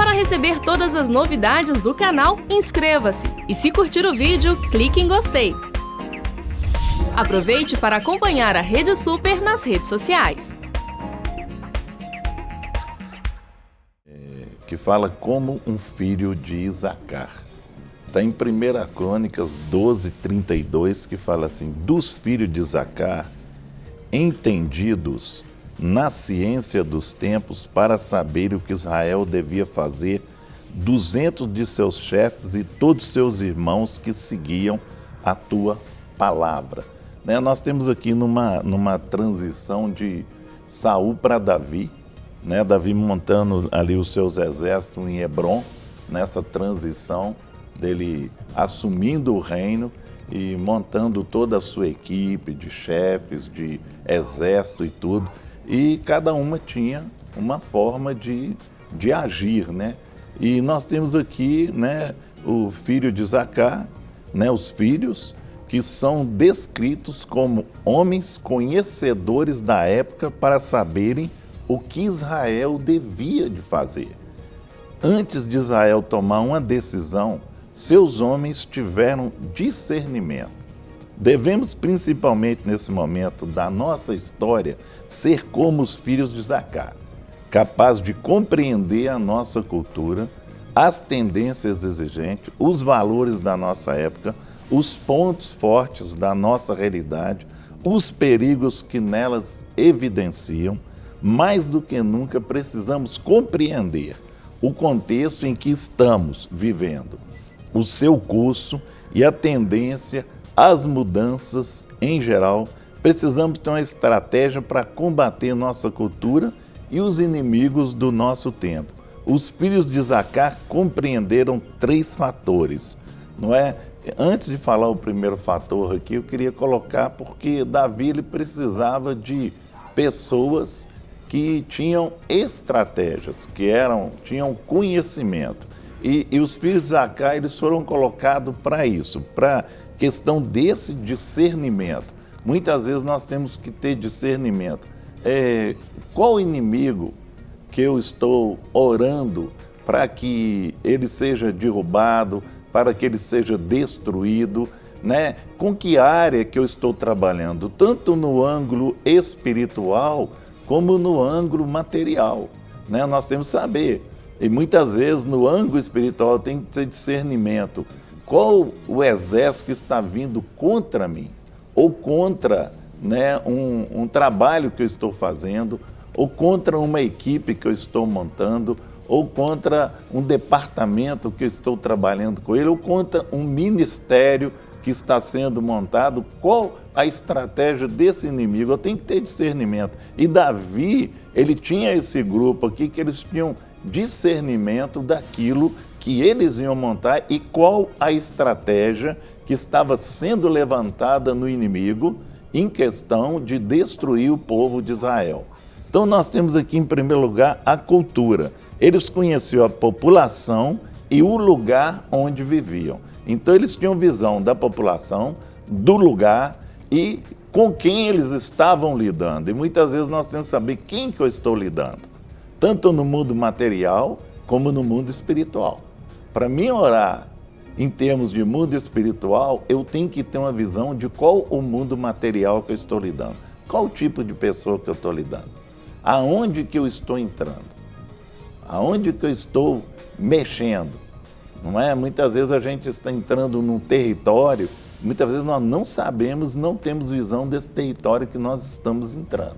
Para receber todas as novidades do canal, inscreva-se e se curtir o vídeo, clique em gostei. Aproveite para acompanhar a Rede Super nas redes sociais. Que fala como um filho de Isacar. Está em 1 Crônicas 12:32, que fala assim: dos filhos de Isacar, entendidos na ciência dos tempos para saber o que Israel devia fazer, 200 de seus chefes e todos seus irmãos que seguiam a tua palavra. Nós temos aqui numa transição de Saul para Davi, Davi montando ali os seus exércitos em Hebrom, nessa transição dele assumindo o reino e montando toda a sua equipe de chefes, de exército e tudo. E cada uma tinha uma forma de agir, E nós temos aqui, o filho de Isacar, os filhos que são descritos como homens conhecedores da época para saberem o que Israel devia de fazer. Antes de Israel tomar uma decisão, seus homens tiveram discernimento. Devemos, principalmente nesse momento da nossa história, ser como os filhos de Isacar, capazes de compreender a nossa cultura, as tendências exigentes, os valores da nossa época, os pontos fortes da nossa realidade, os perigos que nelas evidenciam. Mais do que nunca precisamos compreender o contexto em que estamos vivendo, o seu curso e a tendência às mudanças em geral. Precisamos ter uma estratégia para combater nossa cultura e os inimigos do nosso tempo. Os filhos de Isacar compreenderam 3 fatores, Antes de falar o primeiro fator aqui, eu queria colocar porque Davi ele precisava de pessoas que tinham estratégias, tinham conhecimento. E os filhos de Isacar, eles foram colocados para isso, para questão desse discernimento. Muitas vezes nós temos que ter discernimento. Qual inimigo que eu estou orando para que ele seja derrubado, para que ele seja destruído, Com que área que eu estou trabalhando, tanto no ângulo espiritual como no ângulo material, Nós temos que saber, e muitas vezes no ângulo espiritual tem que ter discernimento. Qual o exército que está vindo contra mim, ou contra um trabalho que eu estou fazendo, ou contra uma equipe que eu estou montando, ou contra um departamento que eu estou trabalhando com ele, ou contra um ministério que está sendo montado. Qual a estratégia desse inimigo? Eu tenho que ter discernimento. E Davi, ele tinha esse grupo aqui que eles tinham discernimento daquilo que eles iam montar e qual a estratégia que estava sendo levantada no inimigo em questão de destruir o povo de Israel. Então nós temos aqui em primeiro lugar a cultura. Eles conheciam a população e o lugar onde viviam. Então eles tinham visão da população, do lugar e com quem eles estavam lidando. E muitas vezes nós temos que saber quem que eu estou lidando, tanto no mundo material como no mundo espiritual. Para mim orar em termos de mundo espiritual, eu tenho que ter uma visão de qual o mundo material que eu estou lidando. Qual o tipo de pessoa que eu estou lidando? Aonde que eu estou entrando? Aonde que eu estou mexendo? Muitas vezes a gente está entrando num território, muitas vezes nós não sabemos, não temos visão desse território que nós estamos entrando.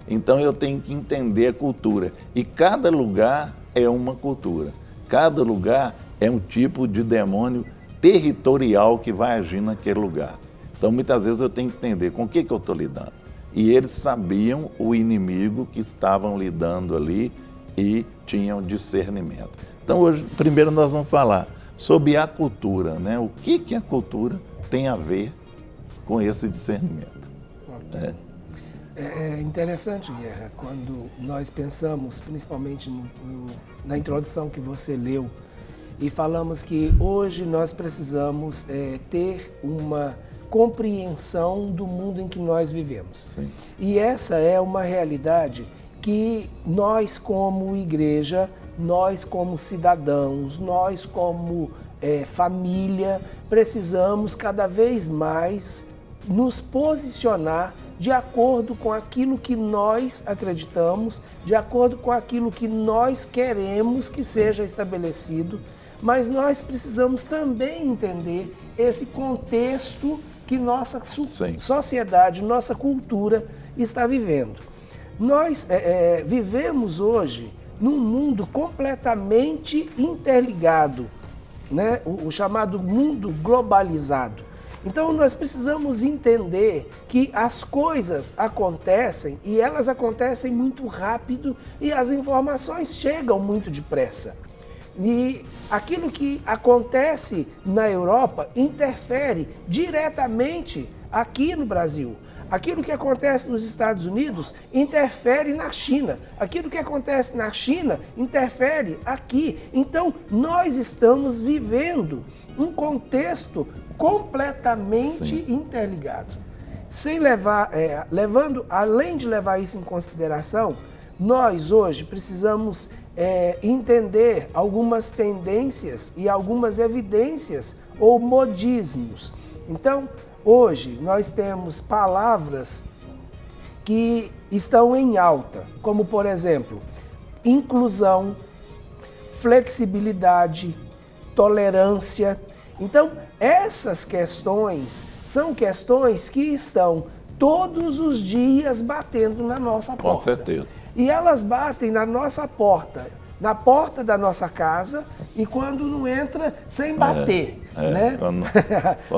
Então eu tenho que entender a cultura. E cada lugar é uma cultura. Cada lugar é um tipo de demônio territorial que vai agir naquele lugar. Então muitas vezes eu tenho que entender com o que eu estou lidando. E eles sabiam o inimigo que estavam lidando ali e tinham discernimento. Então hoje, primeiro nós vamos falar sobre a cultura, O que a cultura tem a ver com esse discernimento. Okay. É interessante, Guerra, quando nós pensamos, principalmente na introdução que você leu, e falamos que hoje nós precisamos ter uma compreensão do mundo em que nós vivemos. Sim. E essa é uma realidade que nós como igreja, nós como cidadãos, nós como família, precisamos cada vez mais nos posicionar de acordo com aquilo que nós acreditamos, de acordo com aquilo que nós queremos que seja estabelecido, mas nós precisamos também entender esse contexto que nossa sociedade, nossa cultura está vivendo. Nós vivemos hoje num mundo completamente interligado, né? O chamado mundo globalizado. Então nós precisamos entender que as coisas acontecem e elas acontecem muito rápido e as informações chegam muito depressa. E aquilo que acontece na Europa interfere diretamente aqui no Brasil. Aquilo que acontece nos Estados Unidos interfere na China. Aquilo que acontece na China interfere aqui. Então, nós estamos vivendo um contexto completamente interligado. Além de levar isso em consideração, nós hoje precisamos entender algumas tendências e algumas evidências ou modismos. Então, hoje nós temos palavras que estão em alta, como por exemplo, inclusão, flexibilidade, tolerância. Então, essas questões são questões que estão todos os dias batendo na nossa porta. Com certeza. E elas batem na nossa porta, na porta da nossa casa, e quando não entra, sem bater, né?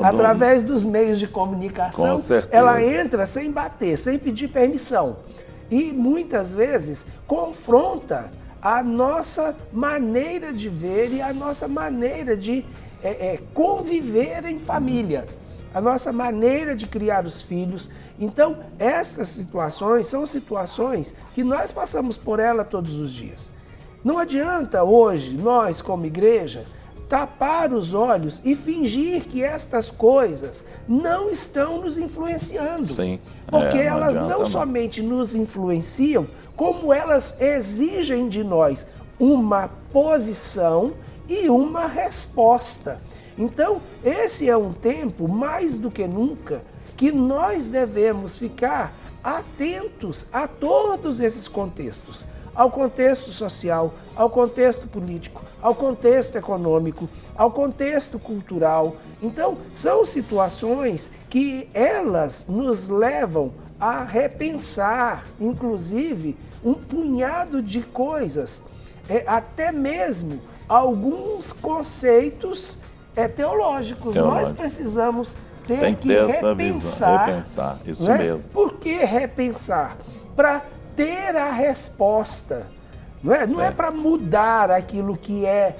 Através dos meios de comunicação, ela entra sem bater, sem pedir permissão. E muitas vezes confronta a nossa maneira de ver e a nossa maneira de conviver em família, a nossa maneira de criar os filhos. Então, essas situações são situações que nós passamos por ela todos os dias. Não adianta hoje, nós como igreja, tapar os olhos e fingir que estas coisas não estão nos influenciando. Sim. Porque elas não somente nos influenciam, como elas exigem de nós uma posição e uma resposta. Então, esse é um tempo, mais do que nunca, que nós devemos ficar atentos a todos esses contextos. Ao contexto social, ao contexto político, ao contexto econômico, ao contexto cultural. Então, são situações que elas nos levam a repensar, inclusive, um punhado de coisas, até mesmo alguns conceitos teológicos. Nós precisamos ter que repensar. Isso mesmo. Por que repensar? Para ter a resposta. Não é para mudar aquilo que é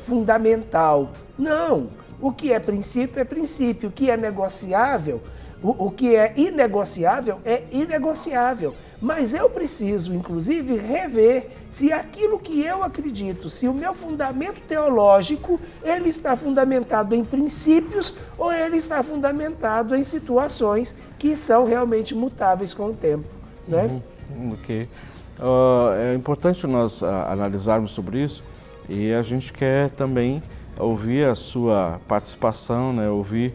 fundamental. Não. O que é princípio. O que é negociável, o que é inegociável é inegociável. Mas eu preciso, inclusive, rever se aquilo que eu acredito, se o meu fundamento teológico, ele está fundamentado em princípios ou ele está fundamentado em situações que são realmente mutáveis com o tempo. Né? Ok. É importante nós analisarmos sobre isso e a gente quer também ouvir a sua participação, né? Ouvir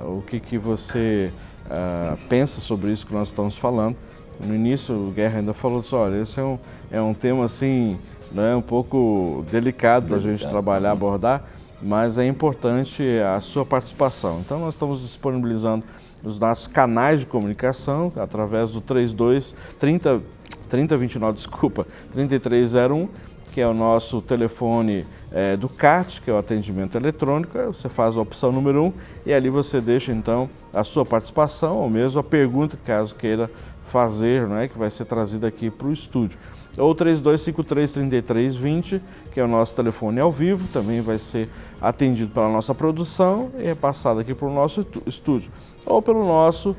o que você pensa sobre isso que nós estamos falando. No início, o Guerra ainda falou assim, olha, esse é um tema assim, né, um pouco delicado para a gente trabalhar, abordar, mas é importante a sua participação. Então, nós estamos disponibilizando os nossos canais de comunicação através do 3301, que é o nosso telefone do CAT, que é o atendimento eletrônico. Você faz a opção número 1 e ali você deixa então a sua participação ou mesmo a pergunta, caso queira fazer, né, que vai ser trazida aqui para o estúdio. Ou 3253-3320, que é o nosso telefone ao vivo, também vai ser atendido pela nossa produção e é passado aqui para o nosso estúdio. Ou pelo nosso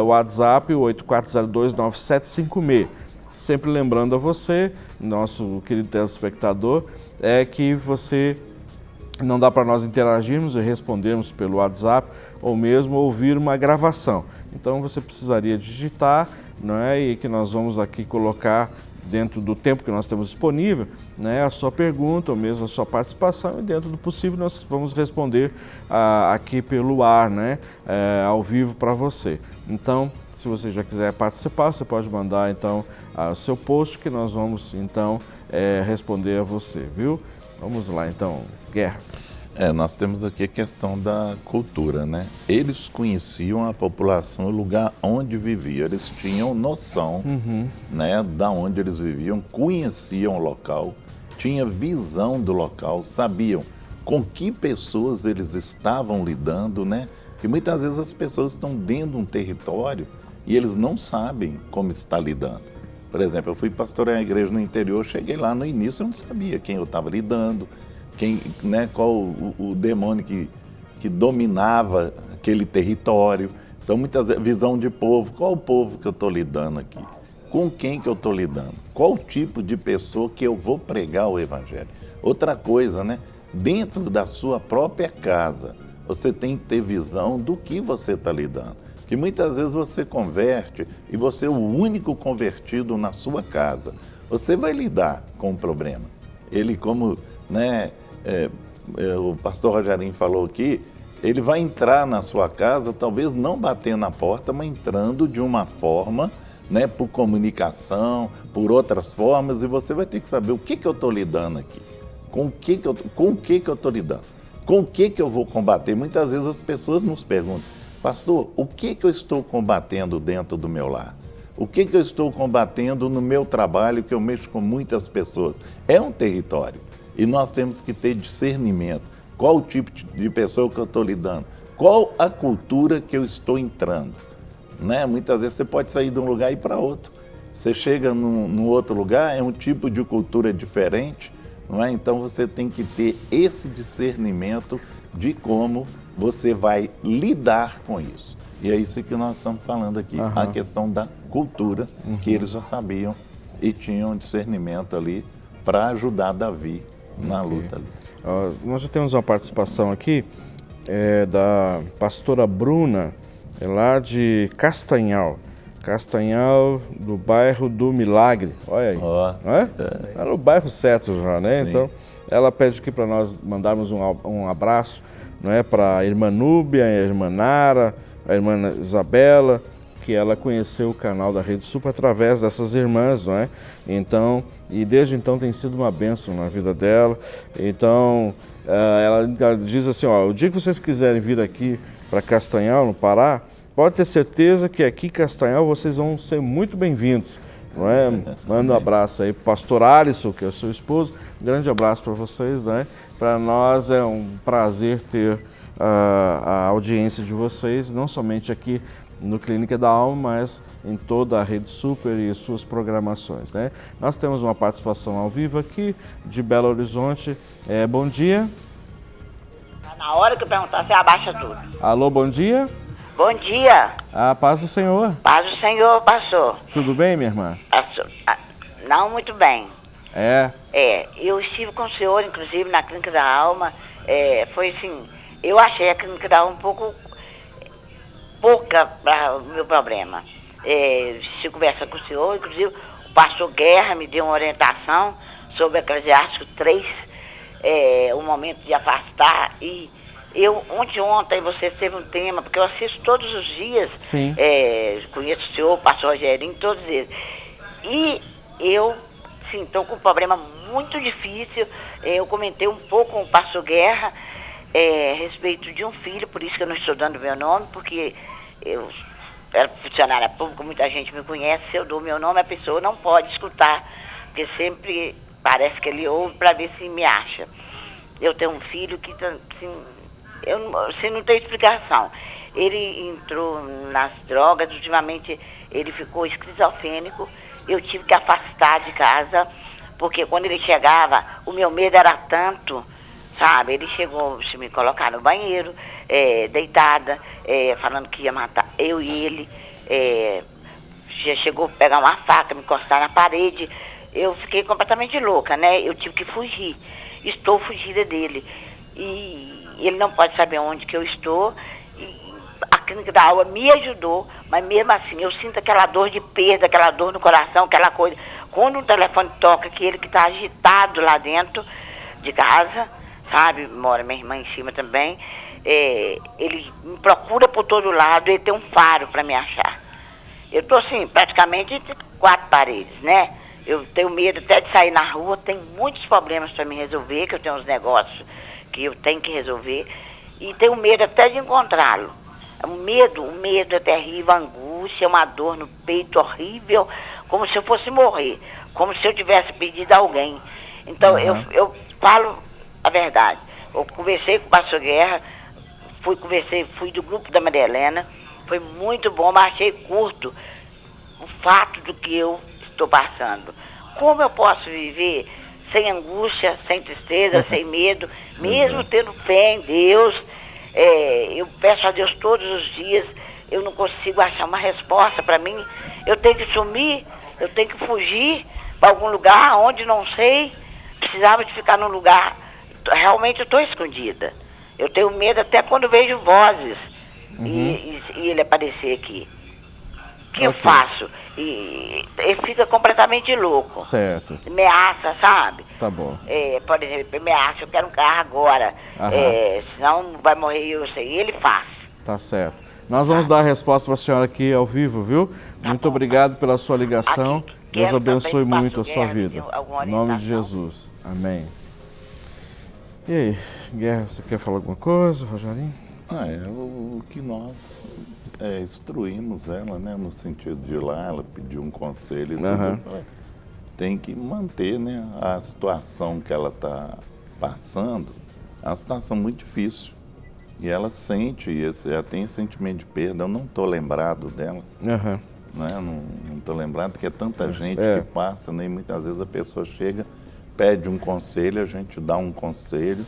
WhatsApp, 8402-9756. Sempre lembrando a você, nosso querido telespectador, que você não dá para nós interagirmos e respondermos pelo WhatsApp ou mesmo ouvir uma gravação. Então você precisaria digitar não é? E que nós vamos aqui colocar dentro do tempo que nós temos disponível, né, a sua pergunta ou mesmo a sua participação, e dentro do possível nós vamos responder aqui pelo ar, né, ao vivo para você. Então, se você já quiser participar, você pode mandar então o seu post, que nós vamos então responder a você, viu? Vamos lá então, Guerra. Nós temos aqui a questão da cultura, né? Eles conheciam a população, o lugar onde viviam, eles tinham noção, né, da onde eles viviam, conheciam o local, tinham visão do local, sabiam com que pessoas eles estavam lidando, né? Que muitas vezes as pessoas estão dentro de um território e eles não sabem como está lidando. Por exemplo, eu fui pastorear a igreja no interior, cheguei lá no início, eu não sabia quem eu estava lidando, né, qual o demônio que dominava aquele território. Então, muitas vezes, visão de povo, qual o povo que eu estou lidando aqui? Com quem que eu estou lidando? Qual o tipo de pessoa que eu vou pregar o evangelho? Outra coisa, né? Dentro da sua própria casa, você tem que ter visão do que você está lidando. Que muitas vezes você converte e você é o único convertido na sua casa. Você vai lidar com o problema. Ele, como, né, o pastor Rogerinho falou aqui, ele vai entrar na sua casa, talvez não bater na porta, mas entrando de uma forma, né, por comunicação, por outras formas, e você vai ter que saber o que eu estou lidando aqui, com o que eu estou lidando, com o que eu vou combater. Muitas vezes as pessoas nos perguntam, pastor, o que eu estou combatendo dentro do meu lar? O que eu estou combatendo no meu trabalho, que eu mexo com muitas pessoas? É um território. E nós temos que ter discernimento. Qual o tipo de pessoa que eu estou lidando? Qual a cultura que eu estou entrando? Né? Muitas vezes você pode sair de um lugar e ir para outro. Você chega num outro lugar, é um tipo de cultura diferente, não é? Então você tem que ter esse discernimento de como você vai lidar com isso. E é isso que nós estamos falando aqui, a questão da cultura, que eles já sabiam e tinham discernimento ali para ajudar Davi na luta ali. Nós já temos uma participação aqui da pastora Bruna, lá de Castanhal, do bairro do Milagre. Olha aí, não é? Tá no bairro certo já, né? Sim. Então, ela pede aqui para nós mandarmos um abraço, não é, para a irmã Núbia, a irmã Nara, a irmã Isabela, que ela conheceu o canal da Rede Super através dessas irmãs, não é? Então, e desde então tem sido uma bênção na vida dela. Então, ela diz assim, o dia que vocês quiserem vir aqui para Castanhal, no Pará, pode ter certeza que aqui em Castanhal vocês vão ser muito bem-vindos, não é? Manda um abraço aí para o pastor Alisson, que é o seu esposo. Um grande abraço para vocês, né? Para nós é um prazer ter a audiência de vocês, não somente aqui no Clínica da Alma, mas em toda a Rede Super e suas programações, né? Nós temos uma participação ao vivo aqui de Belo Horizonte. Bom dia. Na hora que eu perguntar, você abaixa tudo. Alô, bom dia. Bom dia. A paz do Senhor. Paz do Senhor, pastor. Tudo bem, minha irmã? Não muito bem. Eu estive com o senhor, inclusive, na Clínica da Alma. Foi assim, eu achei a Clínica da Alma um pouco pouca para o meu problema. Se conversa com o senhor, inclusive o pastor Guerra me deu uma orientação sobre Eclesiástico 3, o momento de afastar. E eu, ontem você teve um tema, porque eu assisto todos os dias. Sim. Conheço o senhor, o pastor Rogerinho, todos eles. E eu, sim, estou com um problema muito difícil. Eu comentei um pouco com o pastor Guerra a respeito de um filho, por isso que eu não estou dando meu nome, porque eu era funcionária pública, muita gente me conhece. Se eu dou meu nome, a pessoa não pode escutar, porque sempre parece que ele ouve para ver se me acha. Eu tenho um filho que, assim, não tem explicação. Ele entrou nas drogas, ultimamente ele ficou esquizofrênico. Eu tive que afastar de casa, porque quando ele chegava, o meu medo era tanto, sabe? Ele chegou a me colocar no banheiro, deitada, falando que ia matar eu e ele. Já chegou a pegar uma faca, me encostar na parede. Eu fiquei completamente louca, né? Eu tive que fugir. Estou fugida dele. E ele não pode saber onde que eu estou. E a clínica da alma me ajudou, mas mesmo assim eu sinto aquela dor de perda, aquela dor no coração, aquela coisa. Quando o telefone toca, que ele que está agitado lá dentro de casa, sabe? Mora minha irmã em cima também. Ele me procura por todo lado, ele tem um faro para me achar. Eu estou assim, praticamente entre 4 paredes, né? Eu tenho medo até de sair na rua, tem muitos problemas para me resolver, que eu tenho uns negócios que eu tenho que resolver, e tenho medo até de encontrá-lo. O medo é terrível, a angústia, uma dor no peito horrível, como se eu fosse morrer, como se eu tivesse perdido alguém. Então, eu falo a verdade. Eu conversei com o pastor Guerra, fui do grupo da Maria Helena, foi muito bom, mas achei curto o fato do que eu estou passando. Como eu posso viver sem angústia, sem tristeza, sem medo, mesmo tendo fé em Deus? Eu peço a Deus todos os dias, eu não consigo achar uma resposta para mim. Eu tenho que sumir, eu tenho que fugir para algum lugar onde não sei. Precisava de ficar num lugar, realmente eu estou escondida. Eu tenho medo até quando vejo vozes e ele aparecer aqui. O que eu faço? E ele fica completamente louco. Certo. Ameaça, sabe? Tá bom. Por exemplo, ameaça, eu quero um carro agora. Senão vai morrer eu sei. E ele faz. Tá certo. Nós vamos dar a resposta para a senhora aqui ao vivo, viu? Muito obrigado pela sua ligação. Deus abençoe muito a sua vida. Em nome de Jesus. Amém. E aí, Guerra, você quer falar alguma coisa, Rogerinho? O que nós instruímos ela, né, no sentido de ir lá, ela pediu um conselho e tudo. Tem que manter, né, a situação que ela está passando, é uma situação muito difícil. E ela sente isso, ela tem sentimento de perda. Eu não estou lembrado dela, né? Não estou lembrado, porque é tanta gente que passa, né? E muitas vezes a pessoa chega, pede um conselho, a gente dá um conselho.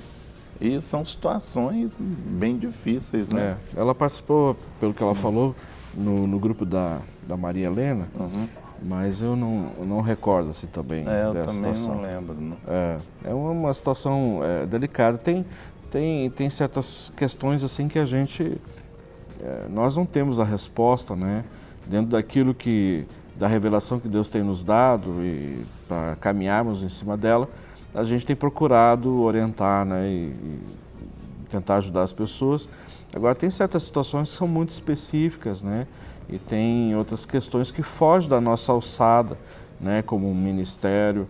E são situações bem difíceis, né? Ela participou, pelo que ela falou, no grupo da Maria Helena, mas eu não recordo assim também eu dessa também situação. não lembro. Não. É uma situação delicada. Tem certas questões assim que a gente, nós não temos a resposta, né? Dentro daquilo da revelação que Deus tem nos dado e para caminharmos em cima dela, a gente tem procurado orientar, né, e tentar ajudar as pessoas. Agora, tem certas situações que são muito específicas, né, e tem outras questões que fogem da nossa alçada, né, como um ministério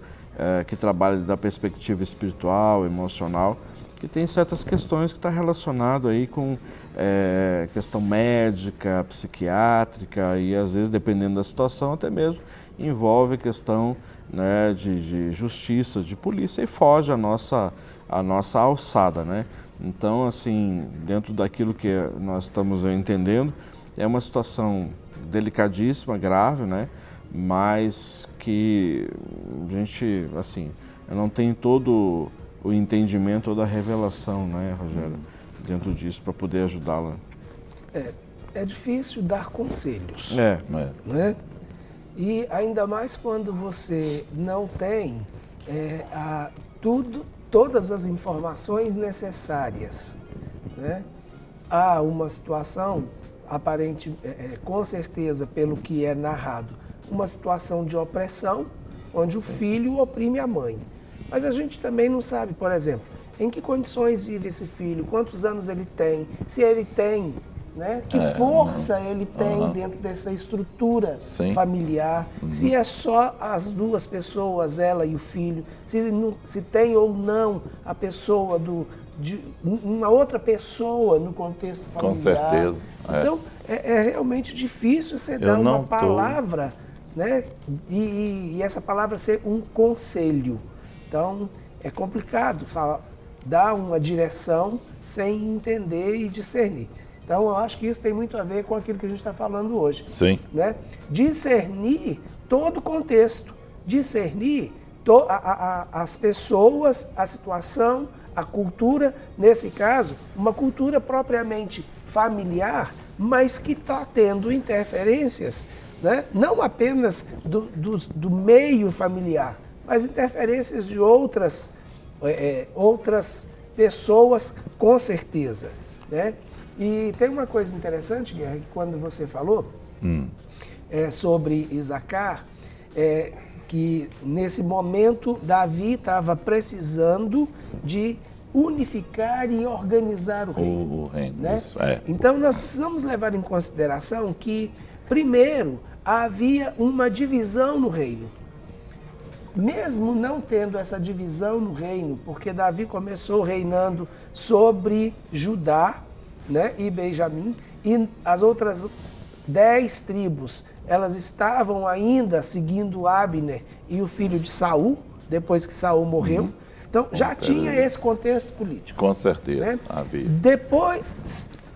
que trabalha da perspectiva espiritual, emocional, que tem certas questões que estão relacionadas aí com questão médica, psiquiátrica e, às vezes, dependendo da situação, até mesmo envolve a questão, né, de justiça, de polícia, e foge a nossa alçada, né? Então, assim, dentro daquilo que nós estamos entendendo, é uma situação delicadíssima, grave, né? Mas que a gente, assim, não tem todo o entendimento, toda a revelação, né, Rogério, dentro disso, para poder ajudá-la. É difícil dar conselhos, né? E ainda mais quando você não tem todas as informações necessárias, né? Há uma situação aparente, com certeza, pelo que é narrado, uma situação de opressão, onde o filho oprime a mãe. Mas a gente também não sabe, por exemplo, em que condições vive esse filho, quantos anos ele tem, se ele tem, né, que força ele tem dentro dessa estrutura familiar, se é só as duas pessoas, ela e o filho, se tem ou não a pessoa de uma outra pessoa no contexto familiar. Com certeza. Então, é realmente difícil você dar uma palavra, né, e essa palavra ser um conselho. Então, é complicado dar uma direção sem entender e discernir. Então, eu acho que isso tem muito a ver com aquilo que a gente está falando hoje. Sim. Né? Discernir todo o contexto, discernir as pessoas, a situação, a cultura, nesse caso, uma cultura propriamente familiar, mas que está tendo interferências, né? Não apenas do meio familiar, mas interferências de outras pessoas, com certeza, né? E tem uma coisa interessante, Guerra, que quando você falou sobre Isacar, que nesse momento Davi estava precisando de unificar e organizar o reino. O reino, né? isso, Então nós precisamos levar em consideração que, primeiro, havia uma divisão no reino. Mesmo não tendo essa divisão no reino, porque Davi começou reinando sobre Judá, né, e Benjamim, e as outras 10 tribos, elas estavam ainda seguindo Abner e o filho de Saul, depois que Saul morreu. Então já tinha esse contexto político. Com certeza, né? havia. Depois,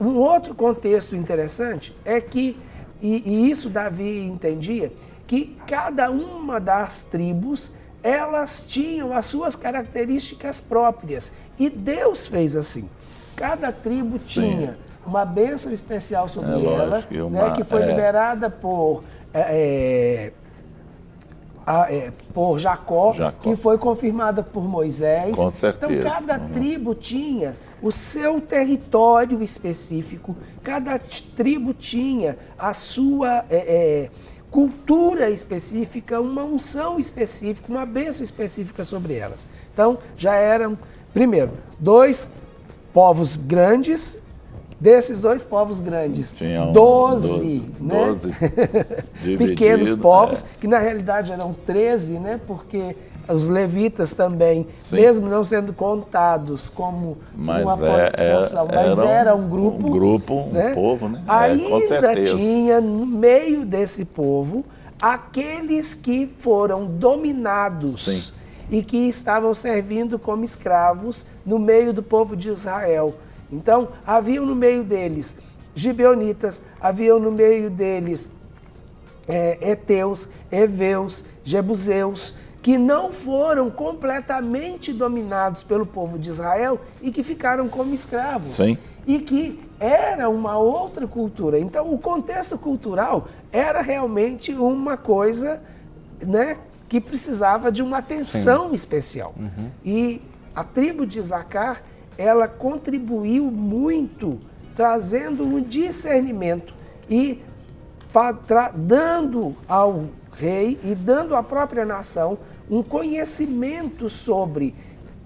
um outro contexto interessante é que, e isso Davi entendia, que cada uma das tribos, elas tinham as suas características próprias. E Deus fez assim. Cada tribo tinha uma bênção especial sobre ela, né, que foi liberada por Jacó, que foi confirmada por Moisés. Com certeza. Então, cada tribo tinha o seu território específico, cada tribo tinha a sua cultura específica, uma unção específica, uma bênção específica sobre elas. Então, já eram, primeiro, 2 povos grandes. Desses 2 povos grandes, 12 né? pequenos povos, que na realidade eram 13, né? Porque os levitas também, mesmo não sendo contados como uma porção, mas era um grupo, né? Um povo, né? Ainda tinha no meio desse povo aqueles que foram dominados e que estavam servindo como escravos no meio do povo de Israel. Então, haviam no meio deles gibeonitas, haviam no meio deles heteus, heveus, jebuseus, que não foram completamente dominados pelo povo de Israel e que ficaram como escravos. Sim. E que era uma outra cultura. Então, o contexto cultural era realmente uma coisa, né, que precisava de uma atenção especial. E a tribo de Isacar, ela contribuiu muito, trazendo um discernimento e dando ao rei e dando à própria nação um conhecimento sobre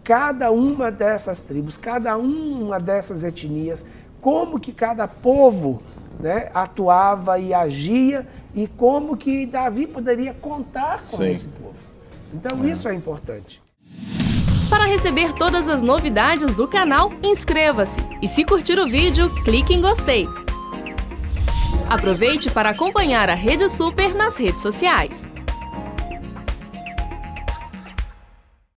cada uma dessas tribos, cada uma dessas etnias, como que cada povo, né, atuava e agia e como que Davi poderia contar com esse povo. Então isso é importante. Para receber todas as novidades do canal, inscreva-se e se curtir o vídeo, clique em gostei. Aproveite para acompanhar a Rede Super nas redes sociais.